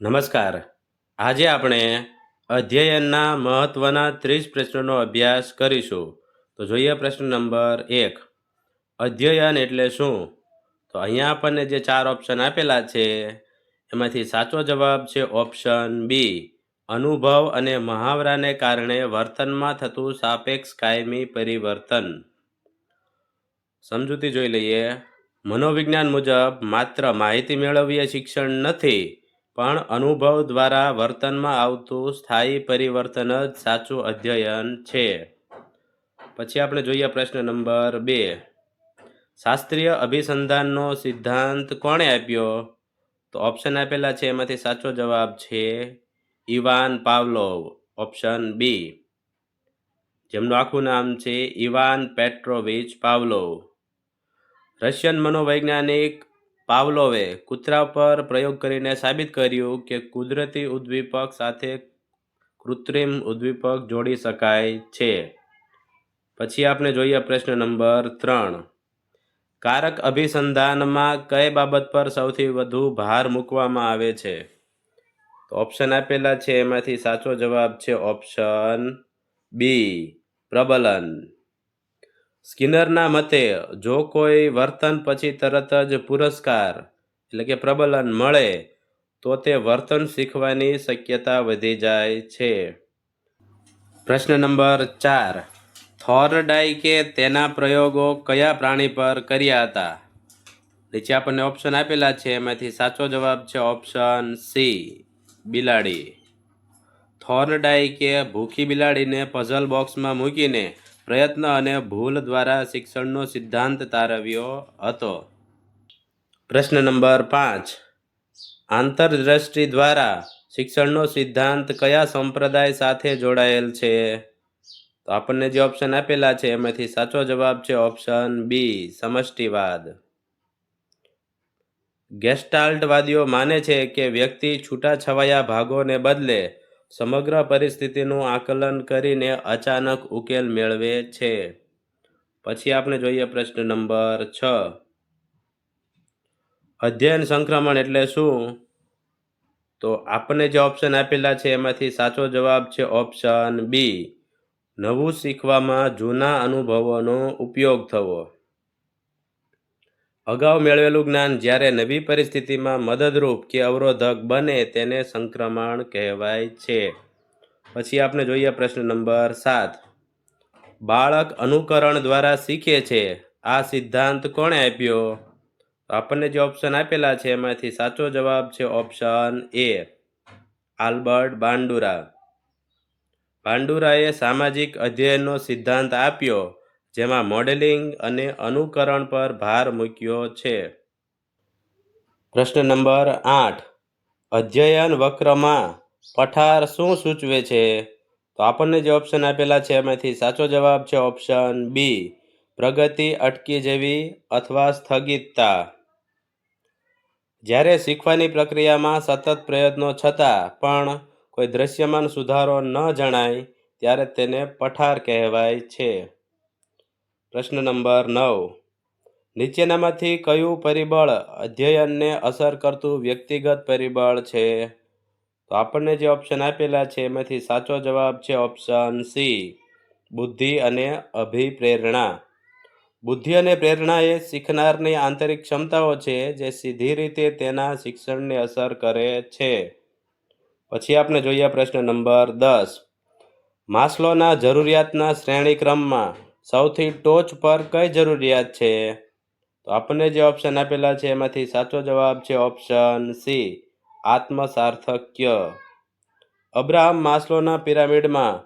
નમસ્કાર. આજે આપણે અધ્યયનના મહત્વના 30 પ્રશ્નોનો અભ્યાસ કરીશું. તો જોઈએ પ્રશ્ન નંબર 1. અધ્યયન એટલે શું? તો અહીંયા આપણને જે 4 ઓપ્શન આપેલા છે એમાંથી સાચો જવાબ છે ઓપ્શન બી. અનુભવ અને મહાવરાને કારણે વર્તનમાં થતું સાપેક્ષ કાયમી પરિવર્તન. સમજૂતી જોઈ લઈએ. મનોવિજ્ઞાન મુજબ માત્ર માહિતી મેળવવી એ શિક્ષણ નથી, પણ અનુભવ દ્વારા વર્તનમાં આવતું સ્થાયી પરિવર્તન જ સાચું અધ્યયન છે. પછી આપણે જોઈએ પ્રશ્ન નંબર 2. શાસ્ત્રીય અભિસંધાનનો સિદ્ધાંત કોણે આપ્યો? તો ઓપ્શન આપેલા છે એમાંથી સાચો જવાબ છે ઇવાન પાવલોવ, ઓપ્શન બી, જેમનું આખું નામ છે ઇવાન પેટ્રોવિચ પાવલોવ. રશિયન મનોવૈજ્ઞાનિક પાવલોવે કૂતરા પર પ્રયોગ કરીને સાબિત કર્યું કે કુદરતી ઉદ્દીપક સાથે કૃત્રિમ ઉદ્દીપક જોડી શકાય છે. પછી આપણે જોઈએ પ્રશ્ન નંબર 3. કારક અભિસંધાનમાં કઈ બાબત પર સૌથી વધુ ભાર મૂકવામાં આવે છે? તો ઓપ્શન આપેલા છે એમાંથી સાચો જવાબ છે ઓપ્શન બી, પ્રબલન. સ્કિનરના મતે જો કોઈ વર્તન પછી તરત જ પુરસ્કાર એટલે કે પ્રબલન મળે તો તે વર્તન શીખવાની શક્યતા વધી જાય છે. પ્રશ્ન નંબર 4. થોર્નડાઈકે તેના પ્રયોગો કયા પ્રાણી પર કર્યા હતા? નીચે આપણને ઓપ્શન આપેલા છે એમાંથી સાચો જવાબ છે ઓપ્શન સી, બિલાડી. થોર્નડાઈકે ભૂખી બિલાડીને પઝલ બોક્સમાં મૂકીને પ્રયત્ન અને ભૂલ દ્વારા શિક્ષણનો સિદ્ધાંત તારવ્યો હતો. પ્રશ્ન નંબર 5. આંતરદ્રષ્ટિ દ્વારા શિક્ષણનો સિદ્ધાંત કયા સંપ્રદાય સાથે જોડાયેલ છે? તો આપણને જે ઓપ્શન આપેલા છે એમાંથી સાચો જવાબ છે ઓપ્શન બી, સમષ્ટિવાદ. ગેસ્ટાલ્ટવાદીઓ માને છે કે વ્યક્તિ છૂટાછવાયા ભાગોને બદલે સમગ્ર પરિસ્થિતિનું આકલન કરીને અચાનક ઉકેલ મેળવે છે. પછી આપણે જોઈએ પ્રશ્ન નંબર 6. અધ્યયન સંક્રમણ એટલે શું? તો આપણને જે ઓપ્શન આપેલા છે એમાંથી સાચો જવાબ છે ઓપ્શન બી, નવું શીખવામાં જૂના અનુભવોનો ઉપયોગ થવો. અગાઉ મેળવેલું જ્ઞાન જ્યારે નવી પરિસ્થિતિમાં મદદરૂપ કે અવરોધક બને તેને સંક્રમણ કહેવાય છે. પછી આપણે જોઈએ પ્રશ્ન નંબર 7. બાળક અનુકરણ દ્વારા શીખે છે, આ સિદ્ધાંત કોણે આપ્યો? આપણને જે ઓપ્શન આપેલા છે એમાંથી સાચો જવાબ છે ઓપ્શન એ, આલ્બર્ટ બાંડુરા. બાંડુરાએ સામાજિક અધ્યયનનો સિદ્ધાંત આપ્યો જેમાં મોડેલિંગ અને અનુકરણ પર ભાર મૂક્યો છે. પ્રશ્ન નંબર 8. અધ્યયન વક્રમાં પઠાર શું સૂચવે છે? તો આપણને જે ઓપ્શન આપેલા છે એમાંથી સાચો જવાબ છે ઓપ્શન બી, પ્રગતિ અટકી જવી અથવા સ્થગિતતા. જ્યારે શીખવાની પ્રક્રિયામાં સતત પ્રયત્નો છતાં પણ કોઈ દ્રશ્યમાન સુધારો ન જણાય ત્યારે તેને પઠાર કહેવાય છે. પ્રશ્ન નંબર 9. નીચેનામાંથી કયું પરિબળ અધ્યયનને અસર કરતું વ્યક્તિગત પરિબળ છે? તો આપણને જે ઓપ્શન આપેલા છે એમાંથી સાચો જવાબ છે ઓપ્શન સી, બુદ્ધિ અને અભિપ્રેરણા. બુદ્ધિ અને પ્રેરણા એ શીખનારની આંતરિક ક્ષમતાઓ છે જે સીધી રીતે તેના શિક્ષણને અસર કરે છે. પછી આપણે જોઈએ પ્રશ્ન નંબર 10. માસ્લોના જરૂરિયાતના શ્રેણીક્રમમાં સૌથી ટોચ પર કઈ જરૂરિયાત છે? તો આપણને જે ઓપ્શન આપેલા છે એમાંથી સાચો જવાબ છે ઓપ્શન સી, આત્મસાર્થક્ય. અબ્રાહમ માસ્લોના પિરામિડમાં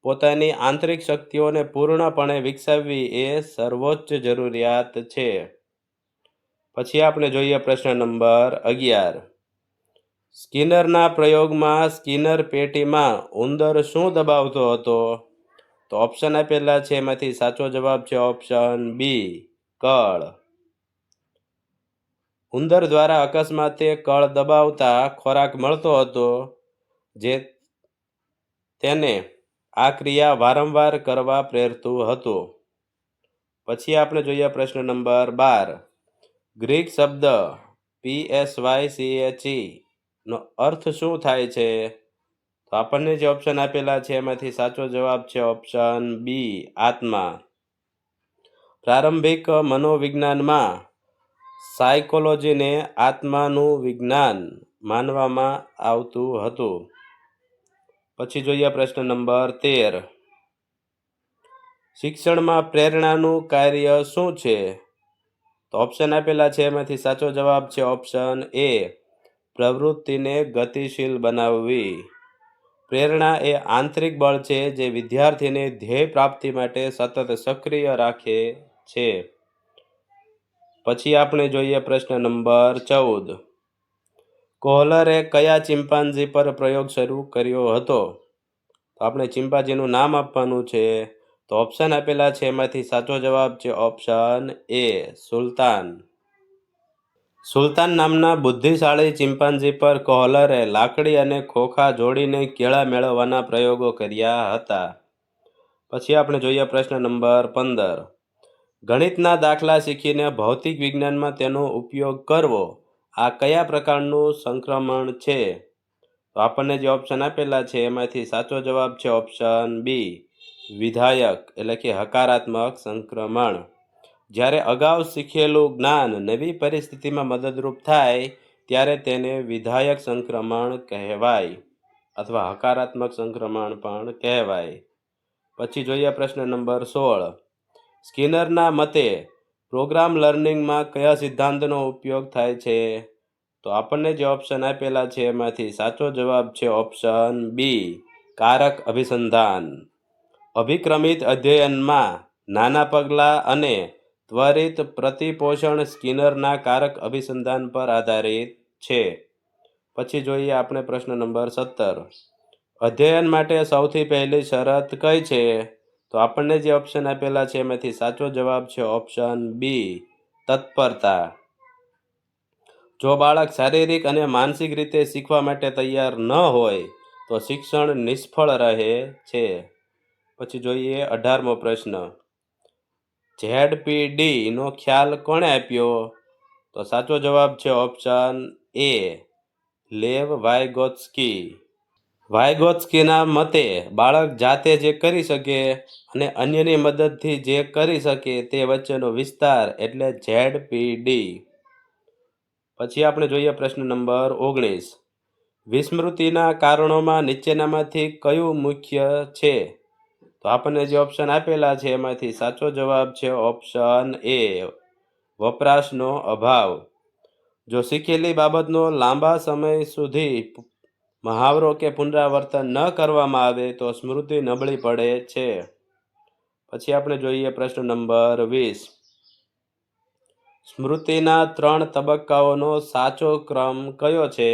પોતાની આંતરિક શક્તિઓને પૂર્ણપણે વિકસાવવી એ સર્વોચ્ચ જરૂરિયાત છે. પછી આપણે જોઈએ પ્રશ્ન નંબર 11. સ્કિનરના પ્રયોગમાં સ્કિનર પેટીમાં ઉંદર શું દબાવતો હતો? તો ઓપ્શન આપેલા છે એમાંથી સાચો જવાબ છે ઓપ્શન બી, કળ. ઉંદર દ્વારા અકસ્માતે કળ દબાવતા ખોરાક મળતો હતો જે તેને આ ક્રિયા વારંવાર કરવા પ્રેરતું હતું. પછી આપણે જોઈએ પ્રશ્ન નંબર 12. ગ્રીક શબ્દ PSYCHE નો અર્થ શું થાય છે? તો આપણને જે ઓપ્શન આપેલા છે એમાંથી સાચો જવાબ છે ઓપ્શન બી, આત્મા. પ્રારંભિક મનોવિજ્ઞાનમાં સાયકોલોજીને આત્માનું વિજ્ઞાન માનવામાં આવતું હતું. પછી જોઈએ પ્રશ્ન નંબર 13. શિક્ષણમાં પ્રેરણાનું કાર્ય શું છે? તો ઓપ્શન આપેલા છે એમાંથી સાચો જવાબ છે ઓપ્શન એ, પ્રવૃત્તિને ગતિશીલ બનાવવી. પ્રેરણા એ આંતરિક બળ છે જે વિદ્યાર્થીને ધ્યેય પ્રાપ્તિ માટે સતત સક્રિય રાખે છે. પછી આપણે જોઈએ પ્રશ્ન નંબર 14. કોહલરે કયા ચિમ્પાન્ઝી પર પ્રયોગ શરૂ કર્યો હતો? તો આપણે ચિમ્પાન્ઝીનું નામ આપવાનું છે. તો ઓપ્શન આપેલા છે એમાંથી સાચો જવાબ છે ઓપ્શન એ, સુલતાન. સુલતાન નામના બુદ્ધિશાળી ચિમ્પાન્ઝી પર કોહલરે લાકડી અને ખોખા જોડીને કેળા મેળવવાના પ્રયોગો કર્યા હતા. પછી આપણે જોઈએ પ્રશ્ન નંબર 15. ગણિતના દાખલા શીખીને ભૌતિક વિજ્ઞાનમાં તેનો ઉપયોગ કરવો, આ કયા પ્રકારનું સંક્રમણ છે? તો આપણને જે ઓપ્શન આપેલા છે એમાંથી સાચો જવાબ છે ઓપ્શન બી, વિધાયક એટલે કે હકારાત્મક સંક્રમણ. જ્યારે અગાઉ શીખેલું જ્ઞાન નવી પરિસ્થિતિમાં મદદરૂપ થાય ત્યારે તેને વિધાયક સંક્રમણ કહેવાય અથવા હકારાત્મક સંક્રમણ પણ કહેવાય. પછી જોઈએ પ્રશ્ન નંબર 16. સ્કિનરના મતે પ્રોગ્રામ લર્નિંગમાં કયા સિદ્ધાંતનો ઉપયોગ થાય છે? તો આપણને જે ઓપ્શન આપેલા છે એમાંથી સાચો જવાબ છે ઓપ્શન બી, કારક અભિસંધાન. અભિક્રમિત અધ્યયનમાં નાના પગલાં અને ત્વરિત પ્રતિપોષણ સ્કિનરના કારક અભિસંધાન પર આધારિત છે. પછી જોઈએ આપણે પ્રશ્ન નંબર 17. અધ્યયન માટે સૌથી પહેલી શરત કઈ છે? તો આપણને જે ઓપ્શન આપેલા છે એમાંથી સાચો જવાબ છે ઓપ્શન બી, તત્પરતા. જો બાળક શારીરિક અને માનસિક રીતે શીખવા માટે તૈયાર ન હોય તો શિક્ષણ નિષ્ફળ રહે છે. પછી જોઈએ 18મો પ્રશ્ન. ZPD નો ખ્યાલ કોણે આપ્યો? તો સાચો જવાબ છે ઓપ્શન એ, લેવ વાયગોત્સ્કી. વાયગોત્સ્કીના મતે બાળક જાતે જે કરી શકે અને અન્યની મદદથી જે કરી શકે તે વચ્ચેનો વિસ્તાર એટલે ZPD. પછી આપણે જોઈએ પ્રશ્ન નંબર 19. વિસ્મૃતિના કારણોમાં નીચેનામાંથી કયું મુખ્ય છે? તો આપણને જે ઓપ્શન આપેલા છે એમાંથી સાચો જવાબ છે ઓપ્શન એ, વપરાશનો અભાવ. જો શીખેલી બાબતનો લાંબા સમય સુધી મહાવરો કે પુનરાવર્તન ન કરવામાં આવે તો સ્મૃતિ નબળી પડે છે. પછી આપણે જોઈએ પ્રશ્ન નંબર 20. સ્મૃતિના 3 તબક્કાઓનો સાચો ક્રમ કયો છે?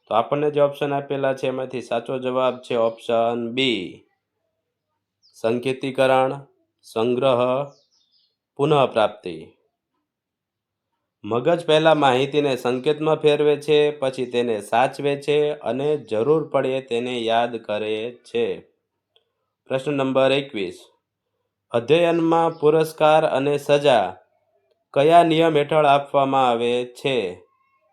તો આપણને જે ઓપ્શન આપેલા છે એમાંથી સાચો જવાબ છે ઓપ્શન બી, સંકેતીકરણ, સંગ્રહ, પુનઃપ્રાપ્તિ. મગજ પહેલા માહિતીને સંકેતમાં ફેરવે છે, પછી તેને સાચવે છે અને જરૂર પડે તેને યાદ કરે છે. પ્રશ્ન નંબર 21. અધ્યયનમાં પુરસ્કાર અને સજા કયા નિયમ હેઠળ આપવામાં આવે છે?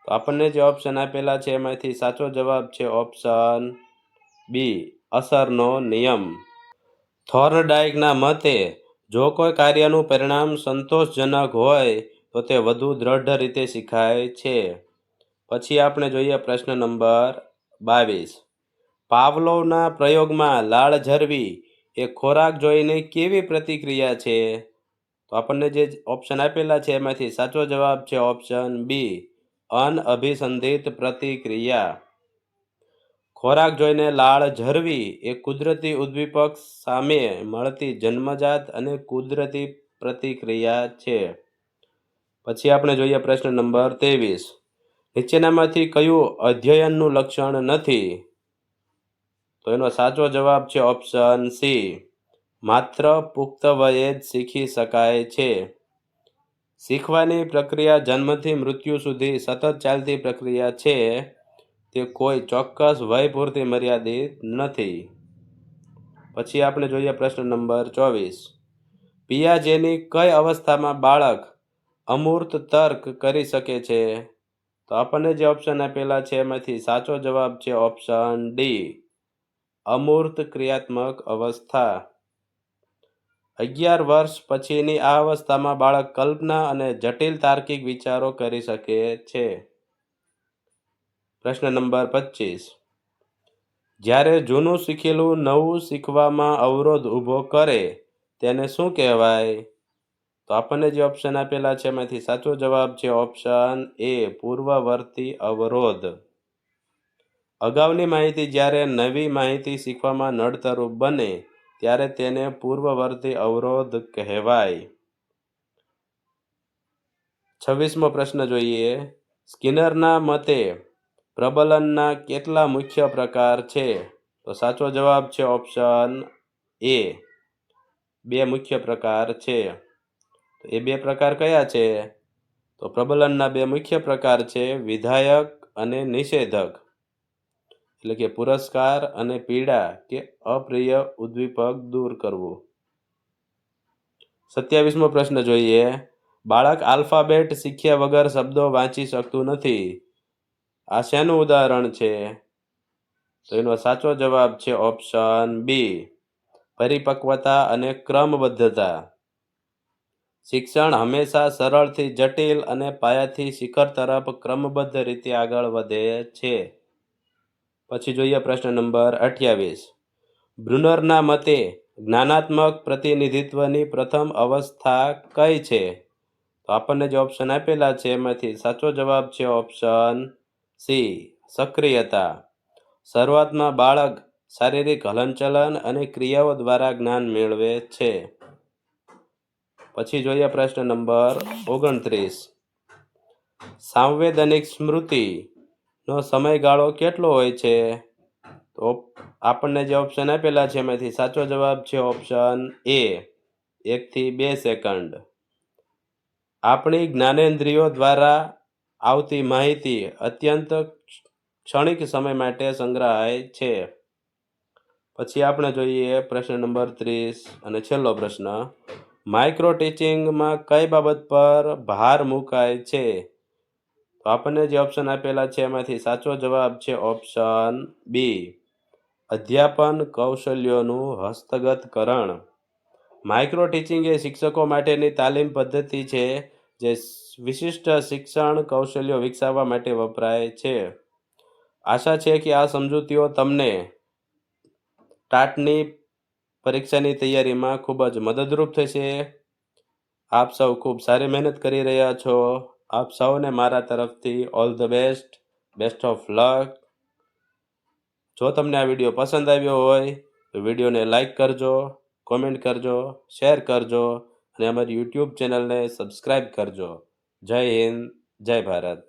તો આપણને જે ઓપ્શન આપેલા છે એમાંથી સાચો જવાબ છે ઓપ્શન બી, અસરનો નિયમ. થોર્નડાઇકના મતે જો કોઈ કાર્યનું પરિણામ સંતોષજનક હોય તો તે વધુ દ્રઢ રીતે શીખાય છે. પછી આપણે જોઈએ પ્રશ્ન નંબર 22. પાવલોવના પ્રયોગમાં લાળ ઝરવી એ ખોરાક જોઈને કેવી પ્રતિક્રિયા છે? તો આપણને જે ઓપ્શન આપેલા છે એમાંથી સાચો જવાબ છે ઓપ્શન બી, અનઅભિસંધિત પ્રતિક્રિયા. ખોરાક જોઈને લાળ ઝરવી એ કુદરતી ઉદ્દીપક સામે મળતી જન્મજાત અને કુદરતી પ્રતિક્રિયા છે. પછી આપણે જોઈએ પ્રશ્ન નંબર 23. નીચેનામાંથી કયું અધ્યયનનું લક્ષણ નથી? તો એનો સાચો જવાબ છે ઓપ્શન સી, માત્ર પુખ્ત વયે જ શીખી શકાય છે. શીખવાની પ્રક્રિયા જન્મથી મૃત્યુ સુધી સતત ચાલતી પ્રક્રિયા છે. તે કોઈ ચોક્કસ વય પૂરતી મર્યાદિત નથી. પછી આપણે જોઈએ પ્રશ્ન નંબર 24. પિયાજેની કઈ અવસ્થામાં બાળક અમૂર્ત તર્ક કરી શકે છે? તો આપણને જે ઓપ્શન આપેલા છે એમાંથી સાચો જવાબ છે ઓપ્શન ડી, અમૂર્ત ક્રિયાત્મક અવસ્થા. 11 વર્ષ પછીની આ અવસ્થામાં બાળક કલ્પના અને જટિલ તાર્કિક વિચારો કરી શકે છે. પ્રશ્ન નંબર 25. જ્યારે જૂનું શીખેલું નવું શીખવામાં અવરોધ ઊભો કરે તેને શું કહેવાય? તો આપણને જે ઓપ્શન આપેલા છે એમાંથી સાચો જવાબ છે ઓપ્શન એ, પૂર્વવર્તી અવરોધ. અગાઉની માહિતી જ્યારે નવી માહિતી શીખવામાં નડતરરૂપ બને ત્યારે તેને પૂર્વવર્તી અવરોધ કહેવાય. 26મો પ્રશ્ન જોઈએ. સ્કિનરના મતે પ્રબલનના કેટલા મુખ્ય પ્રકાર છે? તો સાચો જવાબ છે ઓપ્શન એ, 2 મુખ્ય પ્રકાર છે. તો એ 2 પ્રકાર કયા છે? તો પ્રબલનના 2 મુખ્ય પ્રકાર છે વિધાયક અને નિષેધક, એટલે કે પુરસ્કાર અને પીડા કે અપ્રિય ઉદ્દીપક દૂર કરવું. 27મો પ્રશ્ન જોઈએ. બાળક આલ્ફાબેટ શીખ્યા વગર શબ્દો વાંચી શકતું નથી. આ શેનું ઉદાહરણ છે? તો એનો સાચો જવાબ છે ઓપ્શન બી, પરિપક્વતા અને ક્રમબદ્ધતા. શિક્ષણ હંમેશા સરળથી જટિલ અને પાયાથી શિખર તરફ ક્રમબદ્ધ રીતે આગળ વધે છે. પછી જોઈએ પ્રશ્ન નંબર 28. બ્રુનરના મતે જ્ઞાનાત્મક પ્રતિનિધિત્વની પ્રથમ અવસ્થા કઈ છે? તો આપણને જે ઓપ્શન આપેલા છે એમાંથી સાચો જવાબ છે ઓપ્શન સી, સક્રિયતા. શરૂઆતમાં બાળક શારીરિક હલનચલન અને ક્રિયાઓ દ્વારા જ્ઞાન મેળવે છે. પછી જોઈએ પ્રશ્ન નંબર 29. સાંવેદનિક સ્મૃતિનો સમયગાળો કેટલો હોય છે? તો આપણને જે ઓપ્શન આપેલા છે એમાંથી સાચો જવાબ છે ઓપ્શન એ, 1 થી 2 સેકન્ડ. આપણી જ્ઞાનેન્દ્રિયો દ્વારા આવતી માહિતી અત્યંત ક્ષણિક સમય માટે સંગ્રહાય છે. પછી આપણે જોઈએ પ્રશ્ન નંબર 30 અને છેલ્લો પ્રશ્ન. માઇક્રો ટીચિંગમાં કઈ બાબત પર ભાર મુકાય છે? તો આપણને જે ઓપ્શન આપેલા છે એમાંથી સાચો જવાબ છે ઓપ્શન બી, અધ્યાપન કૌશલ્યોનું હસ્તગતકરણ. માઇક્રો ટીચિંગ એ શિક્ષકો માટેની તાલીમ પદ્ધતિ છે જે વિશિષ્ટ શિક્ષણ કૌશલ્યો વિકસાવવા માટે વપરાય છે. આશા છે કે આ સમજૂતીઓ તમને ટાટની પરીક્ષાની તૈયારીમાં ખૂબ જ મદદરૂપ થશે. આપ સૌ ખૂબ સારી મહેનત કરી રહ્યા છો. આપ સૌને મારા તરફથી all the best, best of luck. જો તમને આ વિડીયો પસંદ આવ્યો હોય તો વિડીયોને લાઈક કરજો, કોમેન્ટ કરજો, શેર કરજો અને અમારી યુટ્યુબ ચેનલને સબસ્ક્રાઈબ કરજો. જય હિન્દ, જય ભારત.